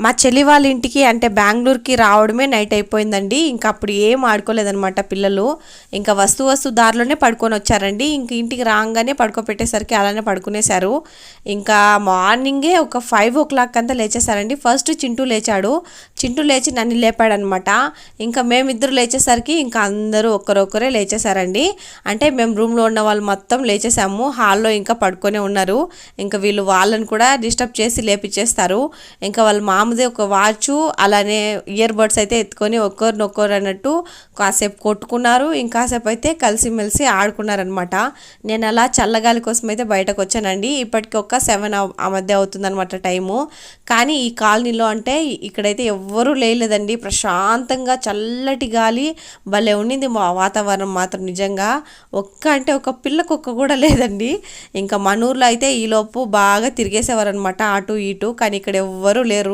మా చెల్లి వాళ్ళ ఇంటికి అంటే బెంగళూరుకి రావడమే నైట్ అయిపోయిందండి. ఇంకా అప్పుడు ఏం ఆడుకోలేదనమాట పిల్లలు. ఇంకా వస్తు దారిలోనే పడుకొని వచ్చారండి. ఇంక ఇంటికి రాగానే పడుకోబెట్టేసరికి అలానే పడుకునేశారు. ఇంకా మార్నింగే ఒక 5 o'clock అంతా లేచేశారండి. ఫస్ట్ చింటూ లేచాడు. చింటూ లేచి నన్ను లేపాడనమాట. ఇంకా మేమిద్దరు లేచేసరికి ఇంకా అందరూ ఒక్కరొక్కరే లేచేశారండి. అంటే మేము రూమ్లో ఉన్న వాళ్ళు మొత్తం లేచేసాము. హాల్లో ఇంకా పడుకొని ఉన్నారు. ఇంకా వీళ్ళు వాళ్ళని కూడా డిస్టర్బ్ చేసి లేపిచ్చేస్తారు. ఇంకా వాళ్ళ మామది ఒక వాచ్ అలానే ఇయర్ బడ్స్ అయితే ఎత్తుకొని ఒక్కరినొక్కరు అన్నట్టు కాసేపు కొట్టుకున్నారు. ఇంకాసేపు అయితే కలిసిమెలిసి ఆడుకున్నారనమాట. నేను అలా చల్లగాలి కోసం అయితే బయటకు వచ్చానండి. ఇప్పటికి ఒక 7 ఆ మధ్య అవుతుందన్నమాట టైము. కానీ ఈ కాలనీలో అంటే ఇక్కడైతే ఎవ్వరూ లేదండి. ప్రశాంతంగా చల్లటి గాలి భలే ఉండింది. మా వాతావరణం మాత్రం నిజంగా ఒక పిల్ల కుక్క కూడా లేదండి. ఇంకా మన ఊర్లో అయితే ఈలోపు బాగా తిరిగేసేవారు అనమాట అటు ఇటు. కానీ ఇక్కడ ఎవ్వరూ లేరు.